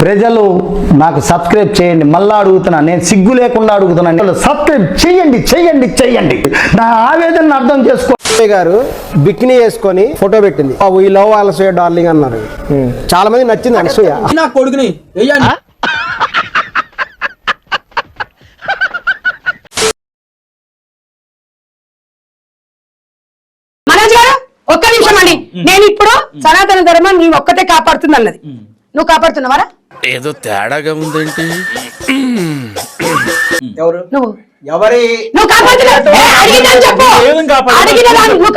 ప్రజలు నాకు సబ్స్క్రైబ్ చేయండి. మళ్ళా అడుగుతున్నా, నేను సిగ్గు లేకుండా అడుగుతున్నాను, సబ్స్క్రైబ్ చేయండి చేయండి చేయండి. నా ఆవేదనను అర్థం చేసుకో. గారు బిక్ని వేసుకొని ఫోటో పెట్టింది, ఈ లవ్ అనసూయ డార్లింగ్ అన్నారు. చాలా మంది నచ్చింది అనసూయ. నా కొడుకుని ఒక్క నిమిషం అండి, నేను ఇప్పుడు సనాతన ధర్మం నీ ఒక్కటే కాపాడుతుంది అన్నది, నువ్వు కాపాడుతున్నావారా? ఏదో తేడాగా ఉందేంటి? ఎవరు నువ్వు ఎవరి నువ్వు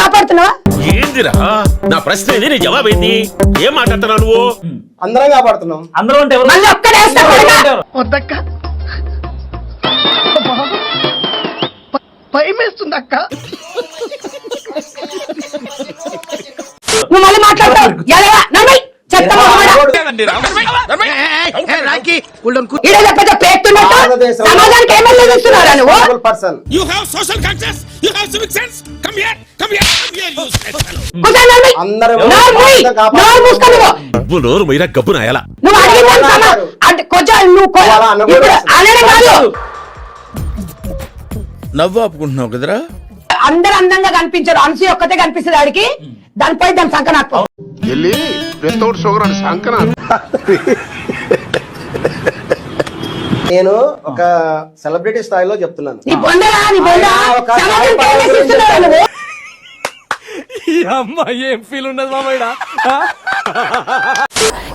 కాపాడుతున్నావా? ఏందిరా నా ప్రశ్న ఇది, నీ జవాబు ఏంది? ఏం మాట్లాడుతున్నావు నువ్వు? అందరం కాపాడుతున్నాం. అందరూ అంటే మళ్ళీ ఒక్కడేస్తా భయమేస్తుంది అక్క. నువ్వు మళ్ళీ మాట్లాడతావు. సమాజానికి ఏమన్నా చూస్తున్నారా నువ్వు? నోరు మీరా గబ్బు నాయాల. నువ్వు అనడం కాదు. నవ్వు ఆపుకుంటున్నావు కదరా? అందరు అందంగా కనిపించారు, అనసూయ ఒక్కతే కనిపిస్తుంది ఆడికి. దానిపై దాని సంకనాత్మం నేను ఒక సెలబ్రిటీ స్థాయిలో చెప్తున్నాను. నీ బొందరా, నీ బొంద. సమాజానికి ఏమేసి ఇస్తున్నారా నువ్వు?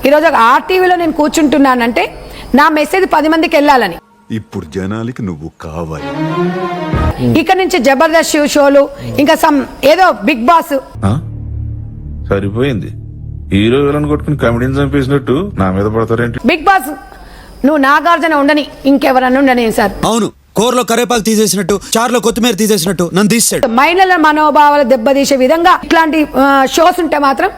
ఈరోజు ఆర్టీవీలో నేను కూర్చుంటున్నానంటే నా మెసేజ్ 10 మందికి వెళ్ళాలని. ఇప్పుడు జనాలకి నువ్వు కావాలి. ఇక్కడ నుంచి జబర్దస్త్ షోలు, ఇంకా ఏదో బిగ్ బాస్. సరిపోయింది, హీరో విలన్ కొట్టుకుని కమెడీని చంపేసినట్టు నా మీద పడతారేంటి? బిగ్ బాస్ నువ్వు నాగార్జున ఉండని, ఇంకెవరన్నా ఉండని సార్. అవును, కూరలో కరేపాకు తీసేసినట్టు, చారులో కొత్తిమీర తీసేసినట్టు నన్ను తీసాడు. మహిళల మనోభావాలు దెబ్బతీసే విధంగా ఇట్లాంటి షోస్ ఉంటే మాత్రం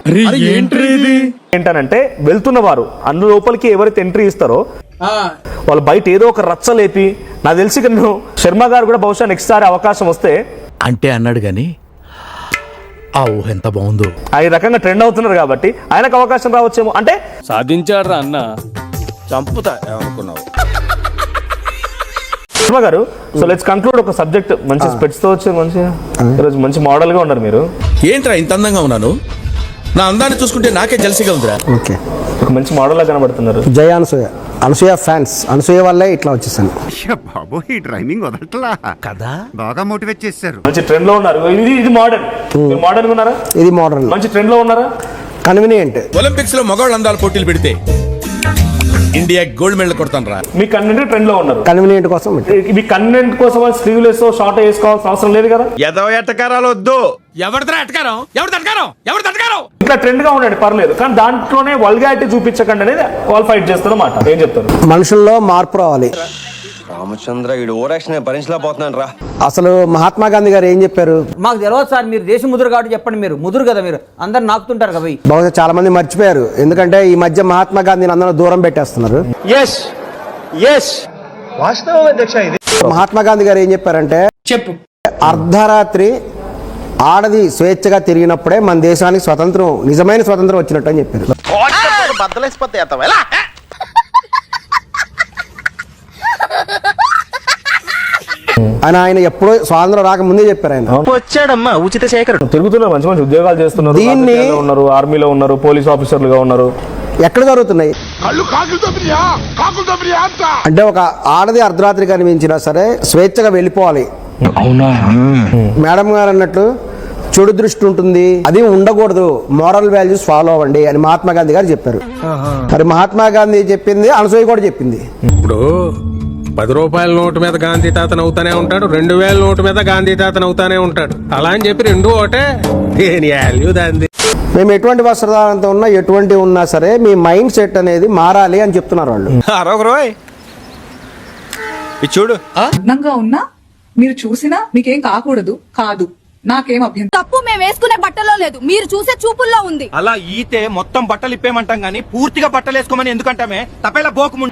ఏంటనంటే వెళ్తున్న వారు అన్ని లోపలికి ఎవరైతే ఎంట్రీ ఇస్తారో వాళ్ళు బయట ఏదో ఒక రచ్చలేపి, నాకు తెలిసి శర్మ గారు కూడా బహుశా నెక్స్ట్ సారి అవకాశం వస్తే అంటే అన్నాడు గాని ఆ ఊహ ఎంత బాగుందో. ఆ రకంగా ట్రెండ్ అవుతున్నారు కాబట్టి ఆయనకు అవకాశం రావచ్చేమో. అంటే సాధించారా అన్న, చంపుతా ఏమనుకున్నావు శర్మ గారు. సో లెట్స్ కంక్లూడ్ ఒక సబ్జెక్ట్. మంచి స్పెట్స్ తో వచ్చి మంచిగా ఈరోజు మంచి మోడల్ గా ఉన్నారు మీరు. ఏంట్రా ఇంత అందంగా ఉన్నాను? నా అందాన్ని చూసుకుంటే నాకే జలసిగా ఉందిరా. ఓకే, ఒక మంచి మోడల్ లా కనబడుతున్నారు. జయ అనసూయ, అనసూయ ఫ్యాన్స్, అనసూయ వల్లే ఇట్లా వచ్చేసాను. బాబు ఈ డ్రైవింగ్ వదలట్లా కదా, బాగా మోటివేట్ చేశారు. మంచి ట్రెండ్ లో ఉన్నారు. ఇది మోడర్న్. మోడర్న్ ఉన్నారా? ఇది మోడర్న్. మంచి ట్రెండ్ లో ఉన్నారా? కన్వీనియంట్. ఒలింపిక్స్ లో మగవాళ్ళ అందాల పోటీలు పెడితే ఇండియా గోల్డ్ మెడల్ కొడతాను రా. మీ కన్వెంట్ ట్రెండ్ లో ఉన్నారు. కన్వీనియంట్ కోసం మీ కన్వెంట్ కోసం స్లీవ్లెస్ షార్ట్ వేసుకోవాల్సిన అవసరం లేదు కదా. ఎదవ ఎట్టకారాలు వద్దు. ఎవరిదా ఎట్టకారం? ఇట్లా ట్రెండ్ గా ఉండండి, పర్లేదు. కానీ దాంట్లోనే వల్గారిటీ చూపించకండి అనేది క్వాలిఫైడ్ చేస్తారన్నమాట. ఏం చెప్తారు? మనుషుల్లో మార్పు రావాలి. రామచంద్ర ఈడు ఓరాక్షన్ భరించలేకపోతున్నాను రా. అసలు మహాత్మా గాంధీ గారు ఏం చెప్పారు? మాకు తెలియదు సార్, మీరు దేశ ముదురు కాబట్టి చెప్పండి. మీరు ముదురు కదా, మీరు అందరు నాకుతుంటారు కదా. బహుశా చాలా మంది మర్చిపోయారు, ఎందుకంటే ఈ మధ్య మహాత్మా గాంధీని అందరూ దూరం పెట్టేస్తున్నారు. మహాత్మా గాంధీ గారు ఏం చెప్పారంటే, చెప్పు, అర్ధరాత్రి ఆడది స్వేచ్ఛగా తిరిగినప్పుడే మన దేశానికి స్వతంత్రం, నిజమైన స్వతంత్రం వచ్చినట్టు అని చెప్పారు. ఆయన ఎప్పుడో స్వాతంత్రం రాక ముందే చెప్పారు. ఆయన వచ్చాడమ్మా ఉచిత సేకరణ. తిరుగుతున్నారు, మంచి మంచి ఉద్యోగాలు చేస్తున్నారు, దీన్ని ఉన్నారు, ఆర్మీలో ఉన్నారు, పోలీస్ ఆఫీసర్లుగా ఉన్నారు. ఎక్కడ జరుగుతున్నాయి అంటే, ఒక ఆడది అర్ధరాత్రి కనిపించినా సరే స్వేచ్ఛగా వెళ్ళిపోవాలి. మేడం గారు అన్నట్లు చెడు దృష్టి ఉంటుంది, అది ఉండకూడదు, మోరల్ వాల్యూస్ ఫాలో అవ్వండి అని మహాత్మా గాంధీ గారు చెప్పారు. మరి మహాత్మా గాంధీ చెప్పింది అనసూయ కూడా చెప్పింది. ఇప్పుడు 10 రూపాయల నోటు మీద గాంధీ తాతను అవుతానే ఉంటాడు, 2000 నోటు మీద గాంధీ తాతను అవుతానే ఉంటాడు. అలా అని చెప్పి రెండు ఒకటే, దేని వాల్యూ దాంది. మేము ఎటువంటి వస్త్రధారణతో ఉన్నా, ఎటువంటి ఉన్నా సరే మీ మైండ్ సెట్ అనేది మారాలి అని చెప్తున్నారు వాళ్ళు. చూడు, అందంగా ఉన్నా మీరు చూసినా మీకేం కాకూడదు కాదు, నాకేం అభ్యంతరం. తప్పు మేము వేసుకునే బట్టలో లేదు, మీరు చూసే చూపుల్లో ఉంది. అలా ఈతే మొత్తం బట్టలు ఇప్పేమంటాం గానీ పూర్తిగా బట్టలు వేసుకోమని ఎందుకంటామే? తప్పేలా బోకము.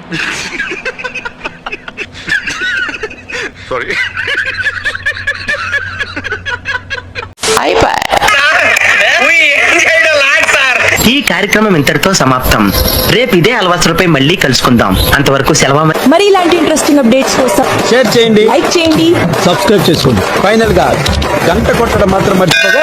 అయిపోయి కార్యక్రమం ఇంతటితో సమాప్తం. రేపు ఇదే అలవాసులపై మళ్ళీ కలుసుకుందాం. అంతవరకు సెలవు. మరి ఇలాంటి ఇంట్రెస్టింగ్ అప్డేట్స్ కోసం షేర్ చేయండి, లైక్ చేయండి. సబ్స్క్రైబ్ చేసుకోండి. ఫైనల్ గా గంట కొట్టడం మాత్రం మర్చిపోగా